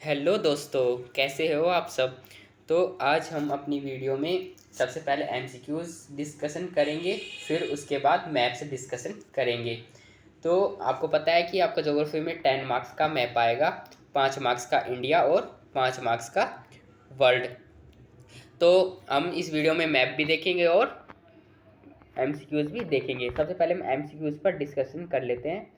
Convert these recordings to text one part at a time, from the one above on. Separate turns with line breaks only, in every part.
Hello दोस्तों, कैसे हो आप सब। तो आज हम अपनी वीडियो में सबसे पहले एमसीक्यूज़ डिस्कशन करेंगे, फिर उसके बाद मैप्स डिस्कशन करेंगे। तो आपको पता है कि आपका ज्योग्राफी में 10 मार्क्स का मैप आएगा, 5 मार्क्स का इंडिया और 5 मार्क्स का वर्ल्ड। तो हम इस वीडियो में मैप भी देखेंगे और एमसीक्यूज़ भी देखेंगे। सबसे पहले हम एमसीक्यूज़ पर डिस्कशन कर लेते हैं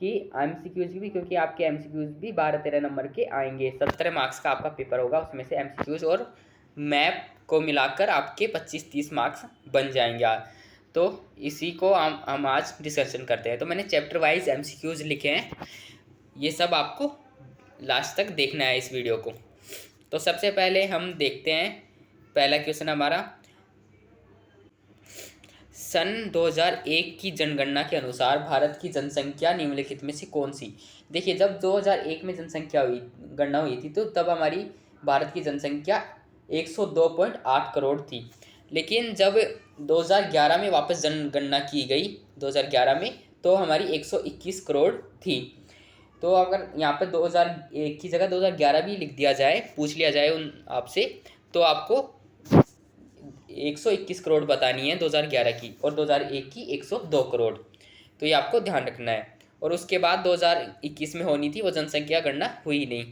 कि एमसीक्यूज़ भी, क्योंकि आपके एमसीक्यूज़ भी 12-13 नंबर के आएंगे। 17 मार्क्स का आपका पेपर होगा, उसमें से एमसीक्यूज़ और मैप को मिलाकर आपके 25-30 मार्क्स बन जाएंगे। तो इसी को हम आज डिस्कशन करते हैं। तो मैंने चैप्टर वाइज एमसीक्यूज़ लिखे हैं, ये सब आपको लास्ट तक देखना है इस वीडियो को। तो सबसे पहले हम देखते हैं, पहला क्वेश्चन हमारा, सन 2001 की जनगणना के अनुसार भारत की जनसंख्या निम्नलिखित में से कौन सी। देखिए, जब 2001 में जनसंख्या गणना हुई थी तो तब हमारी भारत की जनसंख्या 102.8 करोड़ थी। लेकिन जब 2011 में वापस जनगणना की गई 2011 में, तो हमारी 121 करोड़ थी। तो अगर यहाँ पर 2001 की जगह 2011 भी लिख दिया जाए, पूछ लिया जाए उन आपसे, तो आपको 121 करोड़ बतानी है 2011 की, और 2001 की 102 करोड़। तो ये आपको ध्यान रखना है। और उसके बाद 2021 में होनी थी, वो जनसंख्या गणना हुई नहीं।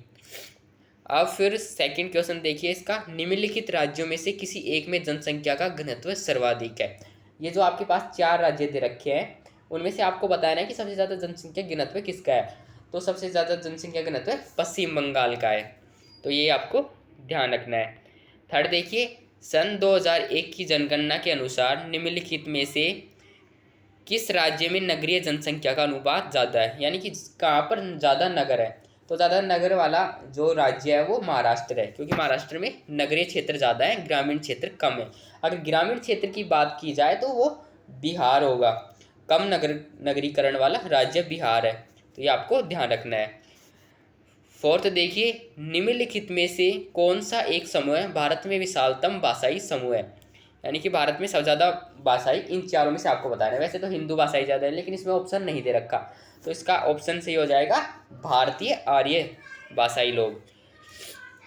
अब फिर सेकंड क्वेश्चन देखिए इसका, निम्नलिखित राज्यों में से किसी एक में जनसंख्या का घनत्व सर्वाधिक है। ये जो आपके पास 4 राज्य दे रखे हैं, उनमें से आपको बताना है कि सबसे ज़्यादा जनसंख्या घनत्व किसका है। तो सबसे ज़्यादा जनसंख्या घनत्व पश्चिम बंगाल का है, तो ये आपको ध्यान रखना है। थर्ड देखिए, सन 2001 की जनगणना के अनुसार निम्नलिखित में से किस राज्य में नगरीय जनसंख्या का अनुपात ज़्यादा है, यानी कि कहाँ पर ज़्यादा नगर है। तो ज़्यादा नगर वाला जो राज्य है वो महाराष्ट्र है, क्योंकि महाराष्ट्र में नगरीय क्षेत्र ज़्यादा है, ग्रामीण क्षेत्र कम है। अगर ग्रामीण क्षेत्र की बात की जाए तो वो बिहार होगा, कम नगरीकरण वाला राज्य बिहार है। तो ये आपको ध्यान रखना है। फोर्थ देखिए, निम्नलिखित में से कौन सा एक समूह भारत में विशालतम भाषाई समूह है, यानी कि भारत में सबसे ज़्यादा भाषाई इन चारों में से आपको बताना है। वैसे तो हिंदू भाषाई ज़्यादा है, लेकिन इसमें ऑप्शन नहीं दे रखा, तो इसका ऑप्शन सही हो जाएगा भारतीय आर्य भाषाई लोग।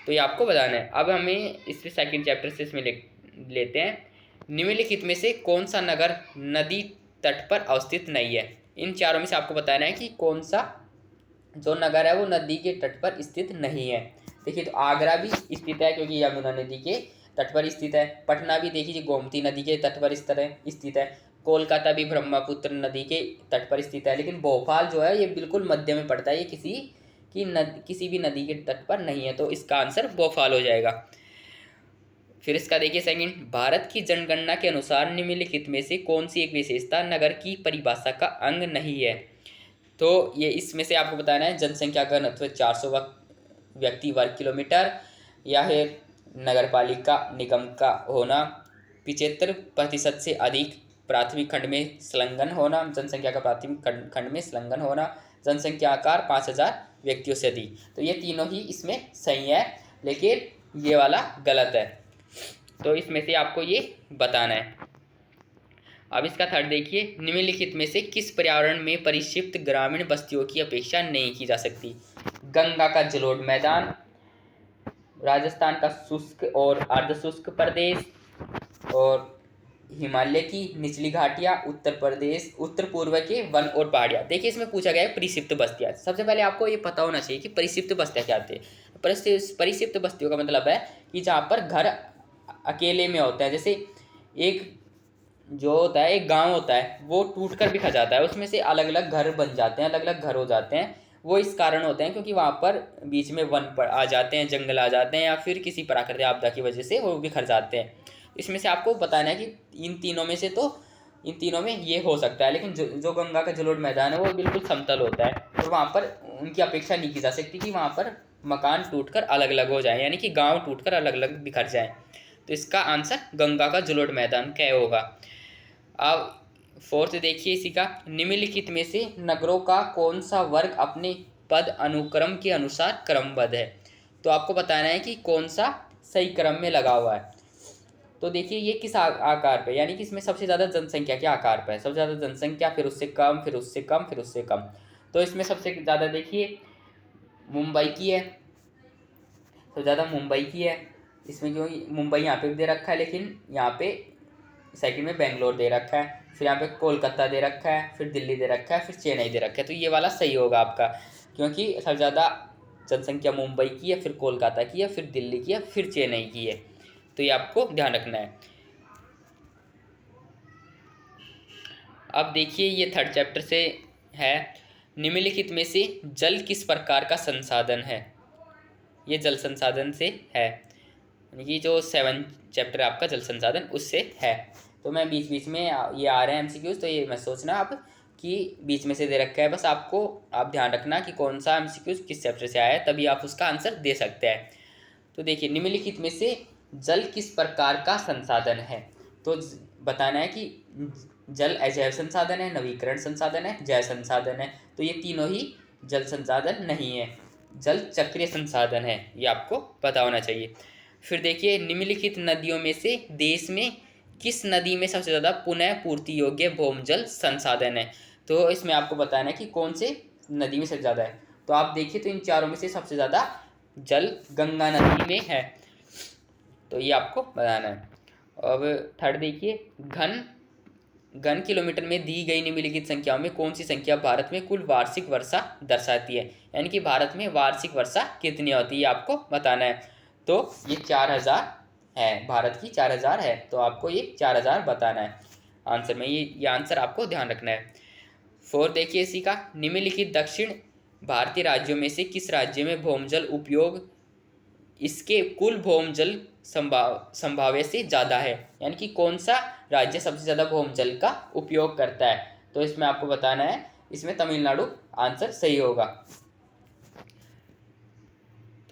तो ये आपको बताना है। अब हमें इस सेकंड चैप्टर से इसमें लेते हैं, निम्नलिखित में से कौन सा नगर नदी तट पर अवस्थित नहीं है। इन चारों में से आपको बताना है कि कौन सा जो नगर है वो नदी के तट पर स्थित नहीं है। देखिए, तो आगरा भी स्थित है, क्योंकि यमुना नदी के तट पर स्थित है। पटना भी देखिए गोमती नदी के तट पर स्थित है। कोलकाता भी ब्रह्मपुत्र नदी के तट पर स्थित है। लेकिन भोपाल जो है ये बिल्कुल मध्य में पड़ता है, ये किसी भी नदी के तट पर नहीं है। तो इसका आंसर भोपाल हो जाएगा। फिर इसका देखिए सेकंड, भारत की जनगणना के अनुसार निम्नलिखित में से कौन सी एक विशेषता नगर की परिभाषा का अंग नहीं है। तो ये इसमें से आपको बताना है, जनसंख्या का घनत्व 400 व्यक्ति वर्ग किलोमीटर, या फिर नगर पालिका निगम का होना 75% से अधिक, प्राथमिक खंड में संलग्न होना, जनसंख्या का प्राथमिक खंड में संलग्न होना, जनसंख्या आकार 5000 व्यक्तियों से अधिक। तो ये तीनों ही इसमें सही है, लेकिन ये वाला गलत है। तो इसमें से आपको ये बताना है। अब इसका थर्ड देखिए, निम्नलिखित में से किस पर्यावरण में परिक्षिप्त ग्रामीण बस्तियों की अपेक्षा नहीं की जा सकती। गंगा का जलोढ़ मैदान, राजस्थान का शुष्क और अर्ध शुष्क प्रदेश, और हिमालय की निचली घाटियां, उत्तर प्रदेश उत्तर पूर्व के वन और पहाड़ियां। देखिए, इसमें पूछा गया है परिक्षिप्त बस्तियां। सबसे पहले आपको ये पता होना चाहिए कि परिक्षिप्त बस्तियां क्या होती है। परिक्षिप्त बस्तियों का मतलब है कि जहाँ पर घर अकेले में होते हैं। जैसे एक जो होता है, एक गांव होता है, वो टूट कर बिखर जाता है, उसमें से अलग अलग घर बन जाते हैं, अलग अलग घर हो जाते हैं। वो इस कारण होते हैं क्योंकि वहाँ पर बीच में वन पर आ जाते हैं, जंगल आ जाते हैं, या फिर किसी प्राकृतिक आपदा की वजह से वो बिखर जाते हैं। इसमें से आपको बताना है कि इन तीनों में ये हो सकता है। लेकिन जो गंगा का जलोढ़ मैदान है वो बिल्कुल समतल होता है, और वहाँ पर उनकी अपेक्षा नहीं की जा सकती कि वहाँ पर मकान टूटकर अलग अलग हो जाए, यानी कि गाँव टूटकर अलग अलग बिखर जाए। तो इसका आंसर गंगा का जलोढ़ मैदान क्या होगा। अब फोर्थ देखिए इसी का, निम्नलिखित में से नगरों का कौन सा वर्ग अपने पद अनुक्रम के अनुसार क्रमबद्ध है। तो आपको बताना है कि कौन सा सही क्रम में लगा हुआ है। तो देखिए, ये किस आकार पे, यानी कि इसमें सबसे ज़्यादा जनसंख्या के आकार पे है। सबसे ज़्यादा जनसंख्या, फिर उससे कम, फिर उससे कम, फिर उससे कम। तो इसमें सबसे ज़्यादा देखिए मुंबई की है, सबसे ज़्यादा मुंबई की है। इसमें क्यों मुंबई यहाँ पे दे रखा है, लेकिन यहाँ पे सेकंड में बेंगलोर दे रखा है, फिर यहाँ पे कोलकाता दे रखा है, फिर दिल्ली दे रखा है, फिर चेन्नई दे रखा है। तो ये वाला सही होगा आपका, क्योंकि सबसे ज़्यादा जनसंख्या मुंबई की है, फिर कोलकाता की है, फिर दिल्ली की है, फिर चेन्नई की है। तो ये आपको ध्यान रखना है। अब देखिए ये थर्ड चैप्टर से है, निम्नलिखित में से जल किस प्रकार का संसाधन है। ये जल संसाधन से है, यानी कि जो 7 चैप्टर आपका जल संसाधन उससे है। तो मैं बीच बीच में ये आ रहे हैं एमसीक्यूज, तो ये मैं सोचना आप कि बीच में से दे रखा है, बस आपको आप ध्यान रखना कि कौन सा एमसीक्यूज किस चैप्टर से आया है, तभी आप उसका आंसर दे सकते हैं। तो देखिए निम्नलिखित में से जल किस प्रकार का संसाधन है। तो बताना है कि जल अजैव संसाधन है, नवीकरण संसाधन है, जैव संसाधन है। तो ये तीनों ही जल संसाधन नहीं है, जल चक्रीय संसाधन है, ये आपको पता होना चाहिए। फिर देखिए निम्नलिखित नदियों में से देश में किस नदी में सबसे ज़्यादा पुनः पूर्ति योग्य भौमजल संसाधन है। तो इसमें आपको बताना है कि कौन से नदी में सबसे ज़्यादा है। तो आप देखिए तो इन चारों में से सबसे ज़्यादा जल गंगा नदी में है, तो ये आपको बताना है। अब थर्ड देखिए, घन किलोमीटर में दी गई निम्नलिखित संख्याओं में कौन सी संख्या भारत में कुल वार्षिक वर्षा दर्शाती है, यानी कि भारत में वार्षिक वर्षा कितनी होती है आपको बताना है। तो ये 4000 है, भारत की 4000 है, तो आपको ये 4000 बताना है आंसर में। ये आंसर आपको ध्यान रखना है। 4 देखिए इसी का, निम्नलिखित दक्षिण भारतीय राज्यों में से किस राज्य में भौमजल उपयोग इसके कुल भौमजल संभाव्य से ज़्यादा है, यानी कि कौन सा राज्य सबसे ज़्यादा भौमजल का उपयोग करता है। तो इसमें आपको बताना है, इसमें तमिलनाडु आंसर सही होगा।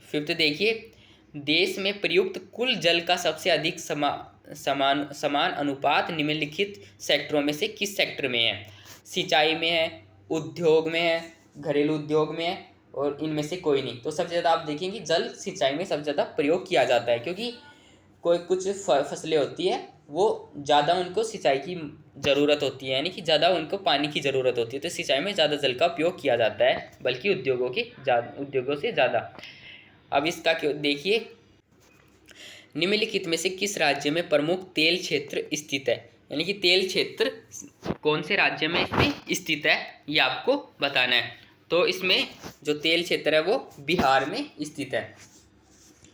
5th देखिए, देश में प्रयुक्त कुल जल का सबसे अधिक समान अनुपात निम्नलिखित सेक्टरों में से किस सेक्टर में है। सिंचाई में है, उद्योग में है, घरेलू उद्योग में है, और इनमें से कोई नहीं। तो सबसे ज़्यादा आप देखेंगे जल सिंचाई में सबसे ज़्यादा प्रयोग किया जाता है, क्योंकि कोई कुछ फसलें होती है वो ज़्यादा उनको सिंचाई की ज़रूरत होती है, यानी कि ज़्यादा उनको पानी की ज़रूरत होती है, तो सिंचाई में ज़्यादा जल का उपयोग किया जाता है, बल्कि उद्योगों से ज़्यादा। अब इसका क्यों देखिए, निम्नलिखित में से किस राज्य में प्रमुख तेल क्षेत्र स्थित है, यानी कि तेल क्षेत्र कौन से राज्य में इसमें स्थित है, ये आपको बताना है। तो इसमें जो तेल क्षेत्र है वो बिहार में स्थित है,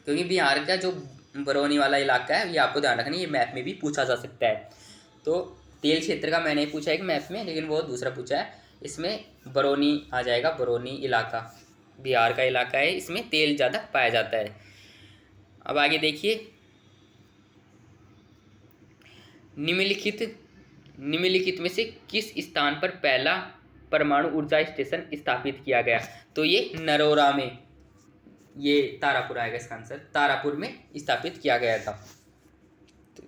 क्योंकि बिहार का जो बरौनी वाला इलाका है ये आपको ध्यान रखना है, ये मैप में भी पूछा जा सकता है। तो तेल क्षेत्र का मैंने पूछा एक मैप में, लेकिन वो दूसरा पूछा है, इसमें बरौनी आ जाएगा, बरौनी इलाका बिहार का इलाका है, इसमें तेल ज़्यादा पाया जाता है। अब आगे देखिए, निम्नलिखित में से किस स्थान पर पहला परमाणु ऊर्जा स्टेशन स्थापित किया गया। तो ये नरोरा में, ये तारापुर आएगा इसका आंसर, तारापुर में स्थापित किया गया था। तो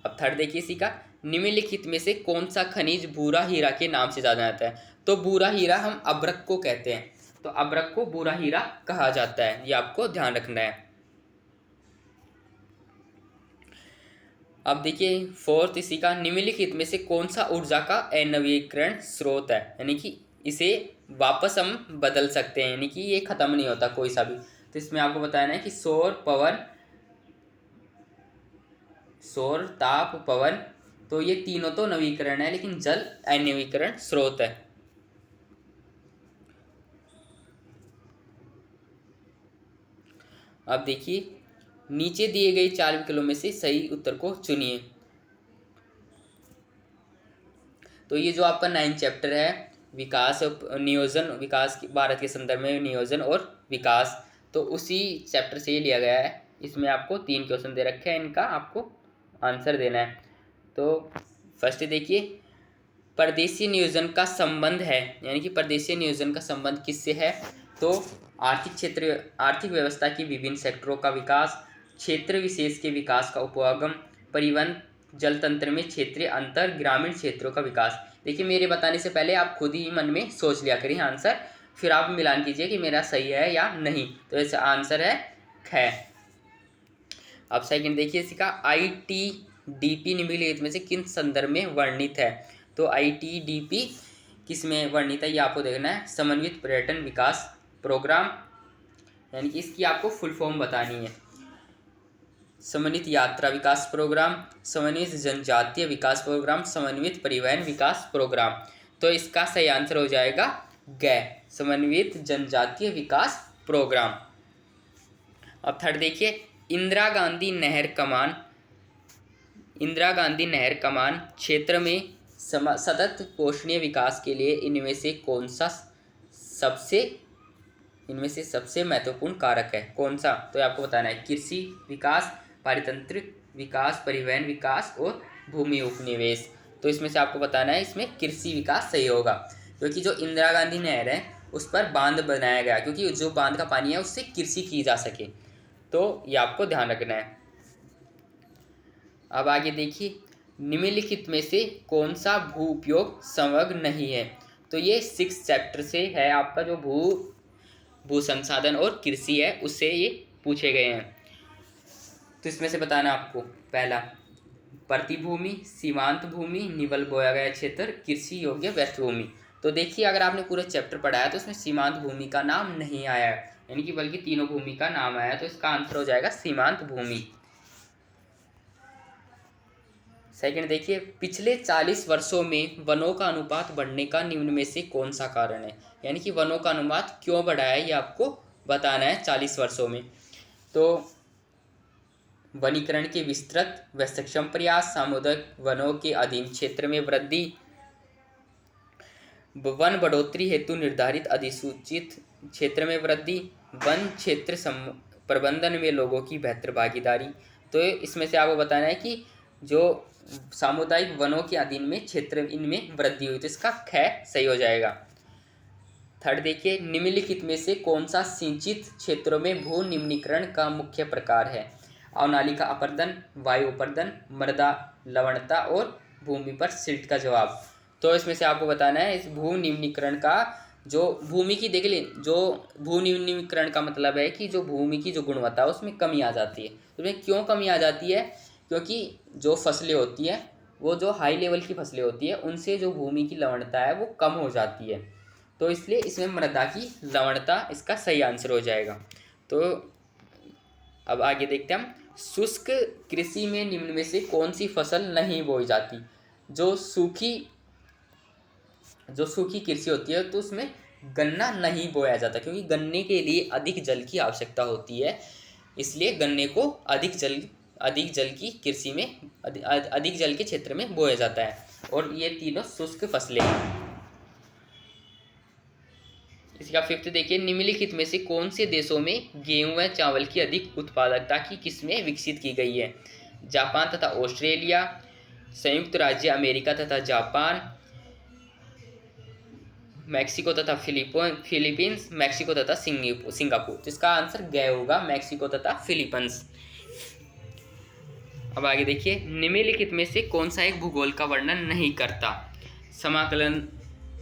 अब थर्ड देखिए इसी का, निम्नलिखित में से कौन सा खनिज भूरा हीरा के नाम से जाना जाता है। तो भूरा हीरा हम अब्रक को कहते हैं, तो अब्रक को भूरा हीरा कहा जाता है, ये आपको ध्यान रखना है। अब देखिए 4th इसी का, निम्नलिखित में से कौन सा ऊर्जा का अनवीकरण स्रोत है, यानी कि इसे वापस हम बदल सकते हैं, यानी कि ये खत्म नहीं होता कोई सा भी। तो इसमें आपको बताना है कि सौर ताप पवन, तो ये तीनों तो नवीकरण है, लेकिन जल अनवीकरण स्रोत है। अब देखिए, नीचे दिए गए 4 विकल्पों में से सही उत्तर को चुनिए। तो ये जो आपका 9 चैप्टर है, विकास नियोजन, विकास भारत के संदर्भ में नियोजन और विकास, तो उसी चैप्टर से ये लिया गया है। इसमें आपको 3 क्वेश्चन दे रखे हैं, इनका आपको आंसर देना है। तो फर्स्ट देखिए, प्रदेशीय नियोजन का संबंध है, यानी कि प्रदेशीय नियोजन का संबंध किससे है। तो आर्थिक व्यवस्था की विभिन्न सेक्टरों का विकास, क्षेत्र विशेष के विकास का उपगम, परिवहन, जल तंत्र में क्षेत्रीय अंतर, ग्रामीण क्षेत्रों का विकास। देखिए मेरे बताने से पहले आप खुद ही मन में सोच लिया करिए आंसर, फिर आप मिलान कीजिए कि मेरा सही है या नहीं। तो इसका आंसर है ख। अब सेकंड देखिए इसका, ITDP निम्नलिखित में से किन संदर्भ में वर्णित है। तो ITDP किस में वर्णित है, ये आपको देखना है। समन्वित पर्यटन विकास प्रोग्राम, यानी कि इसकी आपको फुल फॉर्म बतानी है। समन्वित यात्रा विकास प्रोग्राम, समन्वित जनजातीय विकास प्रोग्राम, समन्वित परिवहन विकास प्रोग्राम। तो इसका सही आंसर हो जाएगा ग, समन्वित जनजातीय विकास प्रोग्राम। अब थर्ड देखिए, इंदिरा गांधी नहर कमान क्षेत्र में सतत पोषणीय विकास के लिए इनमें से सबसे महत्वपूर्ण कारक है? कौन सा? तो आपको बताना है कृषि विकास, पारितंत्रिक विकास, परिवहन विकास और भूमि उपनिवेश। तो इसमें से आपको बताना है, इसमें कृषि विकास सही होगा, क्योंकि जो इंदिरा गांधी नहर है उस पर बांध बनाया गया, क्योंकि जो बांध का पानी है उससे कृषि की जा सके। तो ये आपको ध्यान रखना है। अब आगे देखिए, निम्नलिखित में से कौन सा भू उपयोग संवर्ग नहीं है? तो ये 6 चैप्टर से है आपका, जो भू संसाधन और कृषि है उससे ये पूछे गए हैं। तो इसमें से बताना आपको, पहला प्रतिभूमि, सीमांत भूमि, निवल बोया गया क्षेत्र, कृषि योग्य व्यस्त भूमि। तो देखिए, अगर आपने पूरा चैप्टर पढ़ा है तो उसमें सीमांत भूमि का नाम नहीं आया है, यानी कि बल्कि तीनों भूमि का नाम आया है। तो इसका आंसर हो जाएगा सीमांत भूमि। सेकंड देखिए, पिछले 40 वर्षों में वनों का अनुपात बढ़ने का निम्न में से कौन सा कारण है? यानी कि वनों का अनुपात क्यों बढ़ा है, ये आपको बताना है 40 वर्षों में। तो वनीकरण के विस्तृत व सक्षम प्रयास, सामुदायिक वनों के अधीन क्षेत्र में वृद्धि, वन बढ़ोतरी हेतु निर्धारित अधिसूचित क्षेत्र में वृद्धि, वन क्षेत्र प्रबंधन में लोगों की बेहतर भागीदारी। तो इसमें से आपको बताना है कि जो सामुदायिक वनों के अधीन में क्षेत्र, इनमें वृद्धि हुई। तो इसका ख सही हो जाएगा। थर्ड देखिए, निम्नलिखित में से कौन सा सिंचित क्षेत्रों में भू निम्नीकरण का मुख्य प्रकार है? अवनालिका अपरदन, वायु अपरदन, मृदा लवणता और भूमि पर सिल्ट का जवाब। तो इसमें से आपको बताना है, इस भू निम्नीकरण का जो भूमि की देख लें, जो भू निम्नीकरण का मतलब है कि जो भूमि की जो गुणवत्ता है उसमें कमी आ जाती है। तो उसमें क्यों कमी आ जाती है? क्योंकि जो फसलें होती हैं, वो जो हाई लेवल की फसलें होती है, उनसे जो भूमि की लवणता है वो कम हो जाती है। तो इसलिए इसमें मृदा की लवणता इसका सही आंसर हो जाएगा। तो अब आगे देखते हैं हम, शुष्क कृषि में निम्न में से कौन सी फसल नहीं बोई जाती? जो सूखी कृषि होती है तो उसमें गन्ना नहीं बोया जाता, क्योंकि गन्ने के लिए अधिक जल की आवश्यकता होती है। इसलिए गन्ने को अधिक जल की कृषि में, अधिक जल के क्षेत्र में बोया जाता है। और ये तीनों शुष्क फसलें हैं। इसका फिफ्थ देखिए, निम्नलिखित में से कौन से देशों में गेहूं व चावल की अधिक उत्पादकता की किस्में विकसित की गई है? जापान तथा ऑस्ट्रेलिया, संयुक्त राज्य अमेरिका तथा जापान, मैक्सिको तथा फिलीपींस, मैक्सिको तथा सिंगापुर। तो इसका आंसर ग होगा, मैक्सिको तथा फिलीपींस। अब आगे देखिए, निम्नलिखित में से कौन सा एक भूगोल का वर्णन नहीं करता?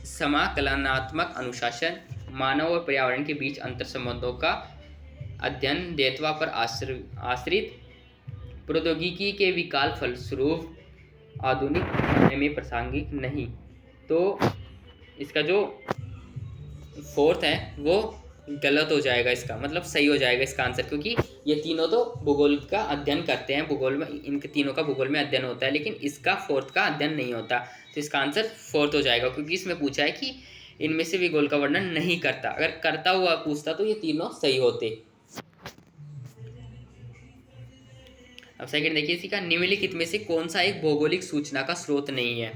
समाकलनात्मक अनुशासन, मानव और पर्यावरण के बीच अंतर संबंधों का अध्ययन, देयत्वा पर आश्रित, प्रौद्योगिकी के विकल्प फलस्वरूप, आधुनिक समय में प्रासंगिक नहीं। तो इसका जो फोर्थ है वो गलत हो जाएगा, इसका मतलब सही हो जाएगा इसका आंसर, क्योंकि ये तीनों तो भूगोल का अध्ययन करते हैं, भूगोल में इनके तीनों का भूगोल में अध्ययन होता है, लेकिन इसका फोर्थ का अध्ययन नहीं होता। तो इसका आंसर फोर्थ हो जाएगा, क्योंकि इसमें पूछा है कि इनमें से भूगोल का वर्णन नहीं करता। अगर करता हुआ पूछता तो ये तीनों सही होते। अब सेकंड देखिए, इसी का निम्नलिखित में से कौन सा एक भौगोलिक सूचना का स्रोत नहीं है?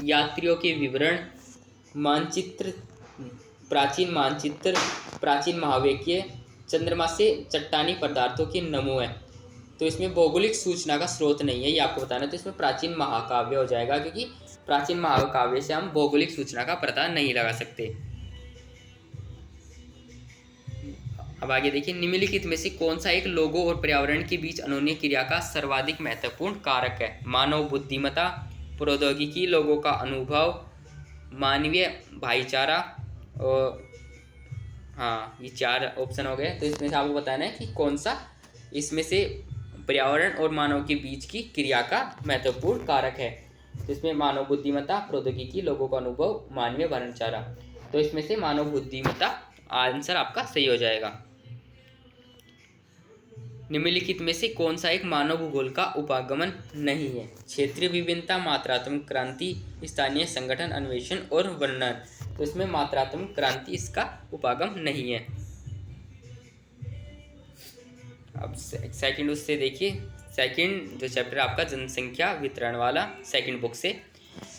यात्रियों के विवरण, मानचित्र, प्राचीन मानचित्र, प्राचीन महावाक्य, चंद्रमा से चट्टानी पदार्थों के नमूने। तो इसमें भौगोलिक सूचना का स्रोत नहीं है, ये आपको बताना है। तो इसमें प्राचीन महाकाव्य हो जाएगा, क्योंकि प्राचीन महाकाव्य से हम भौगोलिक सूचना का पता नहीं लगा सकते। अब आगे देखिए, निम्नलिखित में से कौन सा एक लोगों और पर्यावरण के बीच अन्योन्य क्रिया का सर्वाधिक महत्वपूर्ण कारक है? मानव बुद्धिमत्ता, प्रौद्योगिकी, लोगों का अनुभव, मानवीय भाईचारा। और हाँ, ये 4 ऑप्शन हो गए। तो इसमें से आपको बताना है कि कौन सा इसमें से पर्यावरण और मानव के बीच की क्रिया का महत्वपूर्ण कारक है। तो इसमें मानव बुद्धिमत्ता, प्रौद्योगिकी, लोगों का अनुभव, मानवीय भाईचारा। तो इसमें से मानव बुद्धिमत्ता आंसर आपका सही हो जाएगा। निम्नलिखित में से कौन सा एक मानव भूगोल का उपागमन नहीं है? क्षेत्रीय विभिन्नता, मात्रात्मक क्रांति, स्थानीय संगठन, अन्वेषण और वर्णन। तो इसमें मात्रात्मक क्रांति इसका उपागम नहीं है। अब सेकंड उससे देखिए, सेकंड जो चैप्टर आपका जनसंख्या वितरण वाला सेकंड बुक से,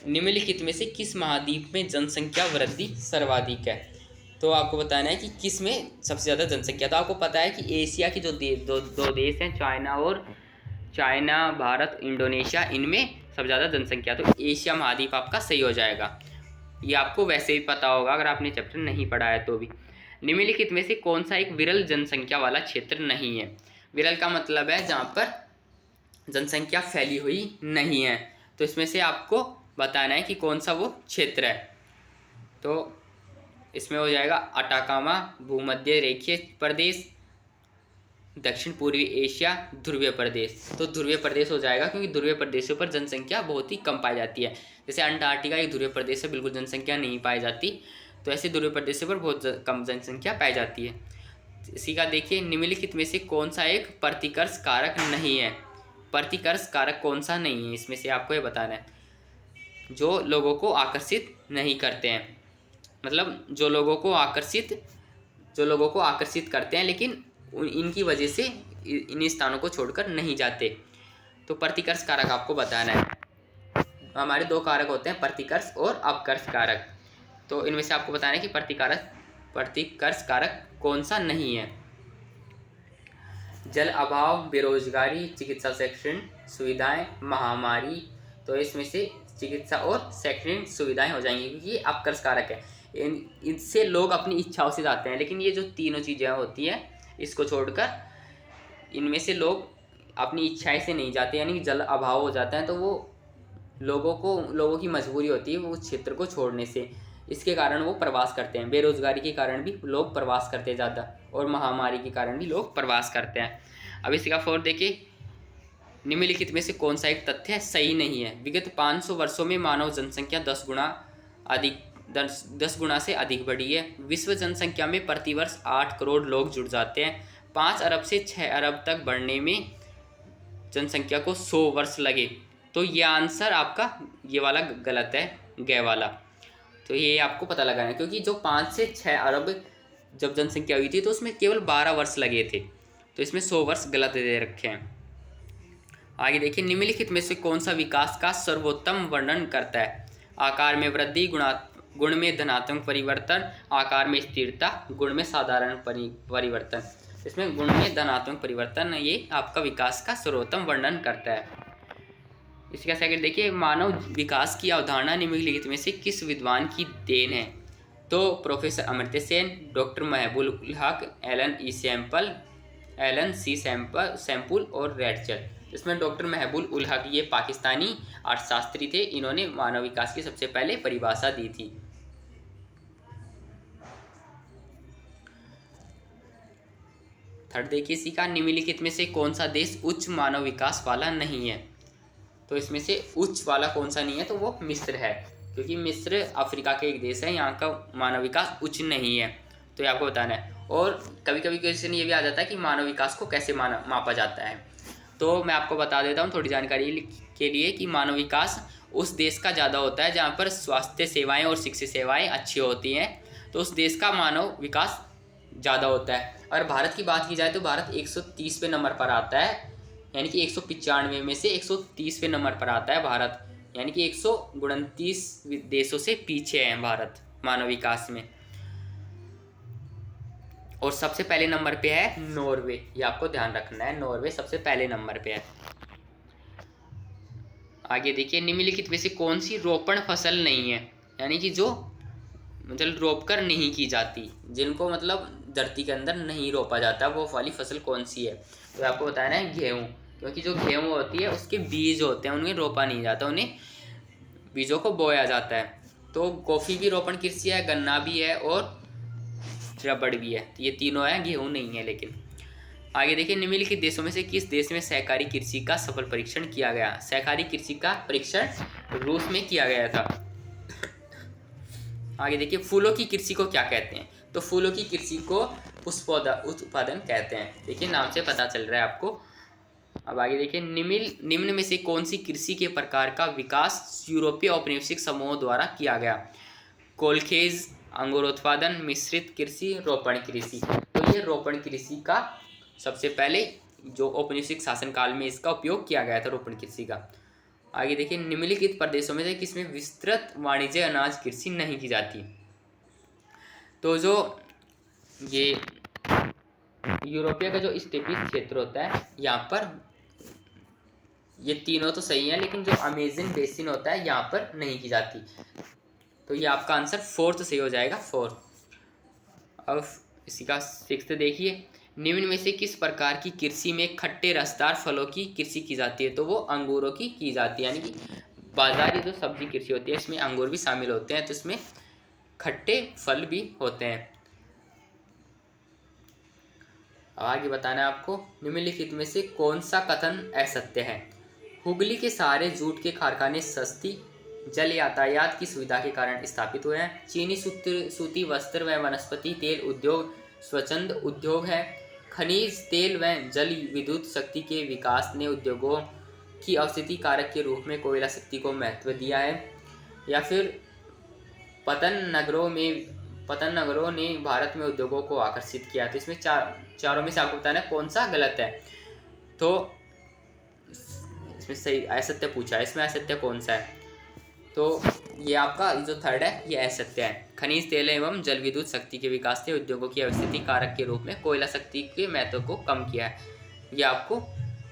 निम्नलिखित में से किस महाद्वीप में जनसंख्या वृद्धि सर्वाधिक है? तो आपको बताना है कि किस में सबसे ज़्यादा जनसंख्या। तो आपको पता है कि एशिया के जो दो देश हैं, चाइना, भारत, इंडोनेशिया, इनमें सबसे ज़्यादा जनसंख्या। तो एशिया महाद्वीप आपका सही हो जाएगा। ये आपको वैसे ही पता होगा अगर आपने चैप्टर नहीं पढ़ा है तो भी। निम्नलिखित में से कौन सा एक विरल जनसंख्या वाला क्षेत्र नहीं है? विरल का मतलब है जहाँ पर जनसंख्या फैली हुई नहीं है। तो इसमें से आपको बताना है कि कौन सा वो क्षेत्र है। तो इसमें हो जाएगा अटाकामा, भूमध्य रेखीय प्रदेश, दक्षिण पूर्वी एशिया, ध्रुवीय प्रदेश। तो ध्रुवीय प्रदेश हो जाएगा क्योंकि ध्रुवीय प्रदेशों पर जनसंख्या बहुत ही कम पाई जाती है। जैसे अंटार्कटिका एक ध्रुवीय प्रदेश से बिल्कुल जनसंख्या नहीं पाई जाती, तो ऐसे ध्रुवीय प्रदेशों पर बहुत कम जनसंख्या पाई जाती है। इसी का देखिए, निम्नलिखित में से कौन सा एक प्रतिकर्ष कारक नहीं है? प्रतिकर्ष कारक कौन सा नहीं है इसमें से आपको ये बताना है। जो लोगों को आकर्षित नहीं करते हैं, मतलब जो लोगों को आकर्षित करते हैं लेकिन इनकी वजह से इन स्थानों को छोड़कर नहीं जाते। तो प्रतिकर्ष कारक आपको बताना है। हमारे दो कारक होते हैं, प्रतिकर्ष और अपकर्ष कारक। तो इनमें से आपको बताना है कि प्रतिकर्ष कारक कौन सा नहीं है। जल अभाव, बेरोजगारी, चिकित्सा शैक्षणिक सुविधाएं, महामारी। तो इसमें से चिकित्सा और शैक्षणिक सुविधाएं हो जाएंगी क्योंकि ये अपकर्ष कारक है। इनसे लोग अपनी इच्छाओं से जाते हैं, लेकिन ये जो तीनों चीज़ें होती हैं इसको छोड़कर इनमें से लोग अपनी इच्छाएं से नहीं जाते, यानी कि जल अभाव हो जाता है तो वो लोगों की मजबूरी होती है वो उस क्षेत्र को छोड़ने से, इसके कारण वो प्रवास करते हैं। बेरोजगारी के कारण भी लोग प्रवास करते हैं ज़्यादा, और महामारी के कारण भी लोग प्रवास करते हैं। अब इसी का फोर देखिए, निम्नलिखित में से कौन सा एक तथ्य सही नहीं है? विगत 500 वर्षों में मानव जनसंख्या 10 गुना से अधिक बढ़ी है। विश्व जनसंख्या में प्रतिवर्ष 8 करोड़ लोग जुड़ जाते हैं। 5 अरब से 6 अरब तक बढ़ने में जनसंख्या को 100 वर्ष लगे। तो ये आंसर आपका ये वाला गलत है, गे वाला। तो ये आपको पता लगाना है क्योंकि जो 5 से 6 अरब जब जनसंख्या हुई थी तो उसमें केवल 12 वर्ष लगे थे, तो इसमें 100 वर्ष गलत दे रखे हैं। आगे देखिए, निम्नलिखित में से कौन सा विकास का सर्वोत्तम वर्णन करता है? आकार में वृद्धि, गुण में धनात्मक परिवर्तन, आकार में स्थिरता, गुण में साधारण परिवर्तन। इसमें गुण में धनात्मक परिवर्तन ये आपका विकास का सर्वोत्तम वर्णन करता है। इसका सेकंड देखिए, मानव विकास की अवधारणा निम्नलिखित में से किस विद्वान की देन है? तो प्रोफेसर अमर्त्य सेन, डॉक्टर महबूब उल हक, एलन सी सैम्पुल और रेडचल। इसमें डॉक्टर महबूब उल हक ये पाकिस्तानी अर्थशास्त्री थे, इन्होंने मानव विकास की सबसे पहले परिभाषा दी थी। थर्ड देखिए, इसी का निम्नलिखित में से कौन सा देश उच्च मानव विकास वाला नहीं है? तो इसमें से उच्च वाला कौन सा नहीं है? तो वो मिस्र है, क्योंकि मिस्र अफ्रीका के एक देश है, यहाँ का मानव विकास उच्च नहीं है। तो ये आपको बताना है। और कभी कभी क्वेश्चन ये भी आ जाता है कि मानव विकास को कैसे मापा जाता है। तो मैं आपको बता देता हूँ थोड़ी जानकारी के लिए कि मानव विकास उस देश का ज़्यादा होता है जहाँ पर स्वास्थ्य सेवाएँ और शिक्षा सेवाएँ अच्छी होती हैं, तो उस देश का मानव विकास ज़्यादा होता है। अगर भारत की बात की जाए तो भारत 130वें नंबर पर आता है, यानी कि 195 में से 130वें नंबर पर आता है भारत, यानी कि 129 देशों से पीछे है भारत मानव विकास में। और सबसे पहले नंबर पे है नॉर्वे, ये आपको ध्यान रखना है, नॉर्वे सबसे पहले नंबर पे है। आगे देखिए, निम्नलिखित में से कौन सी रोपण फसल नहीं है? यानी कि जो मतलब रोप कर नहीं की जाती, जिनको मतलब धरती के अंदर नहीं रोपा जाता, वो वाली फसल कौन सी है? तो आपको बताना है गेहूँ, क्योंकि जो गेहूँ होती है उसके बीज होते हैं, उन्हें रोपा नहीं जाता, उन्हें बीजों को बोया जाता है। तो कॉफ़ी भी रोपण कृषि है, गन्ना भी है और रबड़ भी है, ये तीनों है, गेहूँ नहीं है। लेकिन आगे देखिए, निम्नलिखित देशों में से किस देश में सहकारी कृषि का सफल परीक्षण किया गया? सहकारी कृषि का परीक्षण रूस में किया गया था। आगे देखिए, फूलों की कृषि को क्या कहते हैं? तो फूलों की कृषि को उत्पादन कहते हैं। देखिए नाम से पता चल रहा है आपको। अब आगे देखिए, निम्न में से कौन सी कृषि के प्रकार का विकास यूरोपीय औपनिवेशिक समूहों द्वारा किया गया? कोलखेज, अंगूरोत्पादन, मिश्रित कृषि, रोपण कृषि। तो ये रोपण कृषि का सबसे पहले जो औपनिवेशिक शासनकाल में इसका उपयोग किया गया था, रोपण कृषि का। आगे देखिए, निम्नलिखित प्रदेशों में से किसमें विस्तृत वाणिज्य अनाज कृषि नहीं की जाती? तो जो ये यूरोपीय का जो स्टेपी क्षेत्र होता है, यहाँ पर ये तीनों तो सही है, लेकिन जो अमेजन बेसिन होता है यहाँ पर नहीं की जाती। तो ये आपका आंसर फोर्थ सही हो जाएगा, फोर्थ। अब इसी का सिक्स्थ देखिए, निम्न में से किस प्रकार की कृषि में खट्टे रसदार फलों की कृषि की जाती है? तो वो अंगूरों की जाती है, यानी कि बाजारी जो सब्जी कृषि होती है इसमें अंगूर भी शामिल होते हैं, तो इसमें खट्टे फल भी होते हैं। आगे बताना है आपको, निम्नलिखित में से कौन सा कथन असत्य है? हुगली के सारे जूट के कारखाने सस्ती जल यातायात की सुविधा के कारण स्थापित हुए हैं। चीनी सूती वस्त्र व वनस्पति तेल उद्योग स्वच्छंद उद्योग है। खनिज तेल व जल विद्युत शक्ति के विकास ने उद्योगों की अवस्थिति कारक के रूप में कोयला शक्ति को महत्व दिया है। या फिर पतन नगरों ने भारत में उद्योगों को आकर्षित किया। तो इसमें चारों में से आपको बताना है कौन सा गलत है। तो इसमें सही असत्य पूछा है, इसमें असत्य कौन सा है? तो ये आपका जो थर्ड है ये असत्य है। खनिज तेल एवं जल विद्युत शक्ति के विकास ने उद्योगों की अवस्थिति कारक के रूप में कोयला शक्ति के महत्व को कम किया है,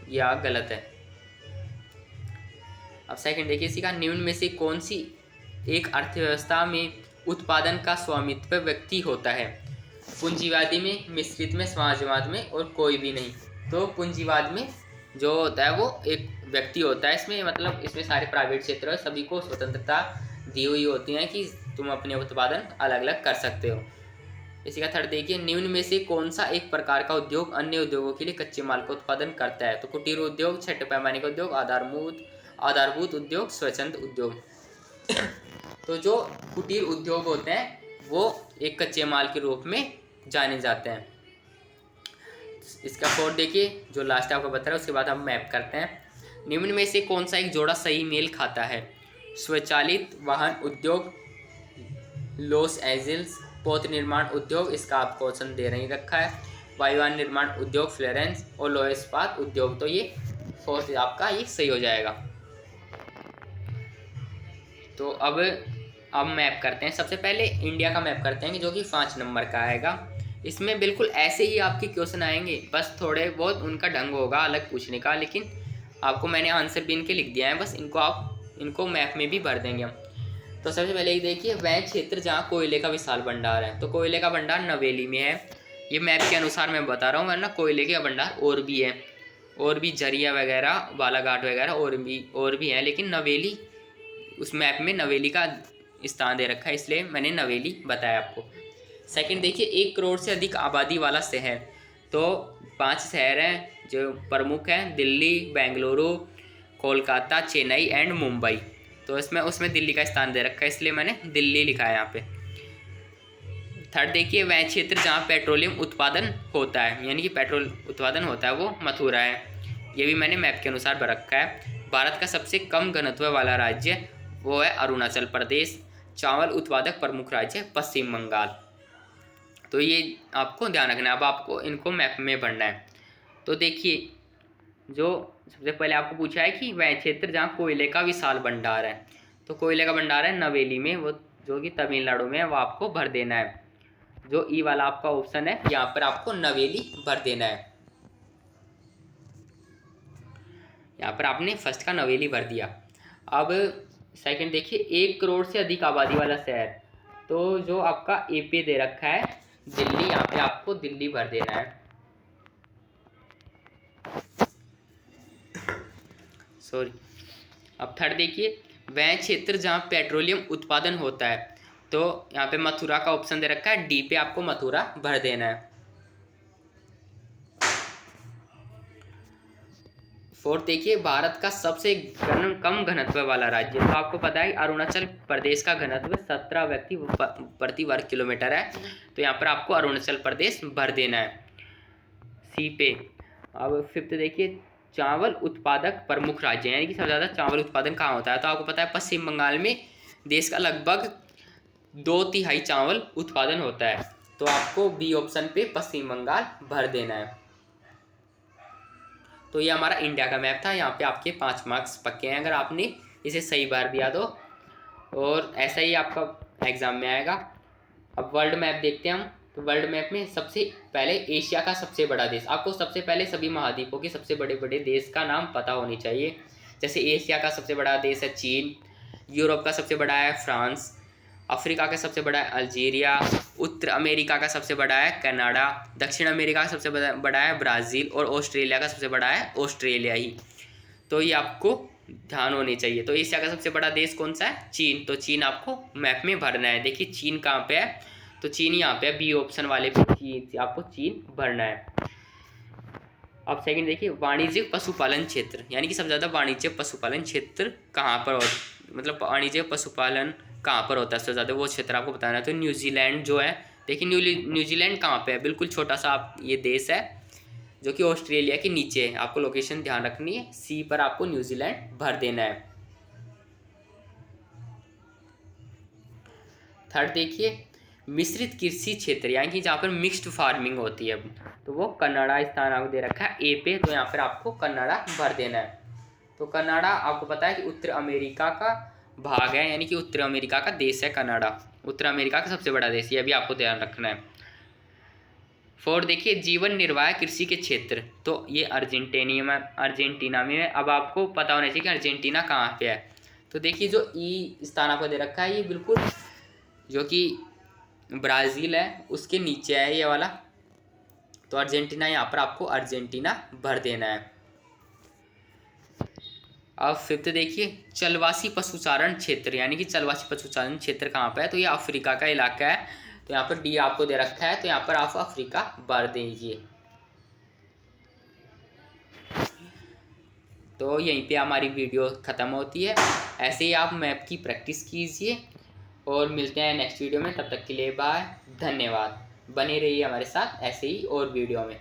यह गलत है। अब सेकंड देखिए, इसी का निम्न में से कौन सी एक अर्थव्यवस्था में उत्पादन का स्वामित्व व्यक्ति होता है? पूंजीवादी में, मिश्रित में, समाजवाद में और कोई भी नहीं। तो पूंजीवाद में जो होता है वो एक व्यक्ति होता है, इसमें मतलब इसमें सारे प्राइवेट क्षेत्र सभी को स्वतंत्रता दी हुई होती है कि तुम अपने उत्पादन अलग अलग कर सकते हो। इसी का थर्ड देखिए, निम्न में से कौन सा एक प्रकार का उद्योग अन्य उद्योगों के लिए कच्चे माल का उत्पादन करता है? तो कुटीर उद्योग, छोटे पैमाने का उद्योग, आधारभूत उद्योग, स्वच्छंद उद्योग। तो जो कुटीर उद्योग होते हैं वो एक कच्चे माल के रूप में जाने जाते हैं। इसका फोर्थ देखिए, जो लास्ट आपको बता रहा है, उसके बाद हम मैप करते हैं। निम्न में से कौन सा एक जोड़ा सही मेल खाता है? स्वचालित वाहन उद्योग, लॉस एंजल्स पोत निर्माण उद्योग, इसका आपको ऑप्शन दे नहीं रखा है। वायुयान निर्माण उद्योग फ्लोरेंस, और लोह इस्पात उद्योग। तो ये फोर्थ आपका ये सही हो जाएगा। तो अब मैप करते हैं। सबसे पहले इंडिया का मैप करते हैं, जो कि 5 नंबर का आएगा। इसमें बिल्कुल ऐसे ही आपके क्वेश्चन आएंगे, बस थोड़े बहुत उनका ढंग होगा अलग पूछने का, लेकिन आपको मैंने आंसर भी इनके लिख दिया है, बस इनको मैप में भी भर देंगे हम। तो सबसे पहले देखिए, वह क्षेत्र जहाँ कोयले का विशाल भंडार है। तो कोयले का भंडार नवेली में है, ये मैप के अनुसार मैं बता रहा हूँ, वरना कोयले के भंडार और भी है, और भी झरिया वगैरह, बालाघाट वगैरह और भी हैं, लेकिन नवेली उस मैप में नवेली का स्थान दे रखा है, इसलिए मैंने नवेली बताया आपको। सेकंड देखिए, 1 करोड़ से अधिक आबादी वाला शहर। तो 5 शहर हैं जो प्रमुख हैं, दिल्ली, बेंगलुरु, कोलकाता, चेन्नई एंड मुंबई। तो उसमें दिल्ली का स्थान दे रखा है, इसलिए मैंने दिल्ली लिखा है यहाँ पे। थर्ड देखिए, वह क्षेत्र जहाँ पेट्रोलियम उत्पादन होता है, यानी कि पेट्रोल उत्पादन होता है, वो मथुरा है, ये भी मैंने मैप के अनुसार भर रखा है। भारत का सबसे कम घनत्व वाला राज्य वो है अरुणाचल प्रदेश। चावल उत्पादक प्रमुख राज्य पश्चिम बंगाल। तो ये आपको ध्यान रखना है। अब आपको इनको मैप में भरना है। तो देखिए, जो सबसे पहले आपको पूछा है कि वह क्षेत्र जहाँ कोयले का विशाल भंडार है, तो कोयले का भंडार है नवेली में, वो जो कि तमिलनाडु में है, वो आपको भर देना है। जो ई वाला आपका ऑप्शन है, यहाँ पर आपको नवेली भर देना है। यहाँ पर आपने फर्स्ट का नवेली भर दिया। अब सेकंड देखिए, 1 करोड़ से अधिक आबादी वाला शहर। तो जो आपका एपी दे रखा है दिल्ली, यहाँ पे आपको दिल्ली भर देना है। सॉरी। अब थर्ड देखिए, वह क्षेत्र जहाँ पेट्रोलियम उत्पादन होता है। तो यहाँ पे मथुरा का ऑप्शन दे रखा है, डी पे आपको मथुरा भर देना है। फोर्थ देखिए, भारत का सबसे कम घनत्व वाला राज्य, तो आपको पता है अरुणाचल प्रदेश का घनत्व 17 व्यक्ति प्रति वर्ग किलोमीटर है। तो यहाँ पर आपको अरुणाचल प्रदेश भर देना है सी पे। अब फिफ्थ देखिए, चावल उत्पादक प्रमुख राज्य, यानी कि सबसे ज़्यादा चावल उत्पादन कहाँ होता है, तो आपको पता है पश्चिम बंगाल में देश का लगभग 2/3 चावल उत्पादन होता है। तो आपको बी ऑप्शन पे पश्चिम बंगाल भर देना है। तो ये हमारा इंडिया का मैप था। यहाँ पे आपके 5 मार्क्स पक्के हैं अगर आपने इसे सही भर दिया तो, और ऐसा ही आपका एग्जाम में आएगा। अब वर्ल्ड मैप देखते हैं हम। तो वर्ल्ड मैप में सबसे पहले एशिया का सबसे बड़ा देश, आपको सबसे पहले सभी महाद्वीपों के सबसे बड़े बड़े देश का नाम पता होनी चाहिए। जैसे एशिया का सबसे बड़ा देश है चीन, यूरोप का सबसे बड़ा है फ्रांस, अफ्रीका का सबसे बड़ा है अल्जीरिया, उत्तर अमेरिका का सबसे बड़ा है कनाडा, दक्षिण अमेरिका का सबसे बड़ा है ब्राज़ील, और ऑस्ट्रेलिया का सबसे बड़ा है ऑस्ट्रेलिया ही। तो ये आपको ध्यान होनी चाहिए। तो एशिया का सबसे बड़ा देश कौन सा है? चीन। तो चीन आपको मैप में भरना है। देखिए चीन कहाँ पे है, तो चीन यहाँ पे है, बी ऑप्शन वाले पे चीन, आपको चीन भरना है। अब सेकंड देखिए, वाणिज्यिक पशुपालन क्षेत्र, यानी कि सबसे ज़्यादा वाणिज्यिक पशुपालन क्षेत्र कहाँ पर हो, मतलब वाणिज्यिक पशुपालन कहाँ पर होता है सबसे ज़्यादा, वो क्षेत्र आपको बताना है। तो न्यूजीलैंड जो है, देखिए न्यूजीलैंड कहाँ पे है, बिल्कुल छोटा सा आप ये देश है जो कि ऑस्ट्रेलिया के नीचे है। आपको लोकेशन ध्यान रखनी है, सी पर आपको न्यूजीलैंड भर देना है। थर्ड देखिए, मिश्रित कृषि क्षेत्र, यानी कि जहाँ पर मिक्स्ड फार्मिंग होती है, तो वो कन्नाडा स्थान आपको दे रखा है ए पे। तो यहाँ पर आपको कन्नाडा भर देना है। तो कनाडा आपको पता है कि उत्तर अमेरिका का भाग है, यानी कि उत्तर अमेरिका का देश है कनाडा, उत्तर अमेरिका का सबसे बड़ा देश, ये भी आपको ध्यान रखना है। फोर्थ देखिए, जीवन निर्वाह कृषि के क्षेत्र, तो ये अर्जेंटीना में है। अब आपको पता होना चाहिए कि अर्जेंटीना कहाँ पे है। तो देखिए जो ई स्थान आपको दे रखा है, ये बिल्कुल जो कि ब्राज़ील है उसके नीचे है ये वाला। तो अर्जेंटीना, यहाँ पर आपको अर्जेंटीना भर देना है। अब फिफ्थ देखिए, चलवासी पशुचारण क्षेत्र, यानी कि चलवासी पशुचारण क्षेत्र कहाँ पे है, तो ये अफ्रीका का इलाका है। तो यहाँ पर डी आपको दे रखा है, तो यहाँ पर आप अफ्रीका भर दीजिए। तो यहीं पे हमारी वीडियो ख़त्म होती है। ऐसे ही आप मैप की प्रैक्टिस कीजिए और मिलते हैं नेक्स्ट वीडियो में। तब तक के लिए बाय, धन्यवाद। बने रहिए हमारे साथ ऐसे ही और वीडियो में।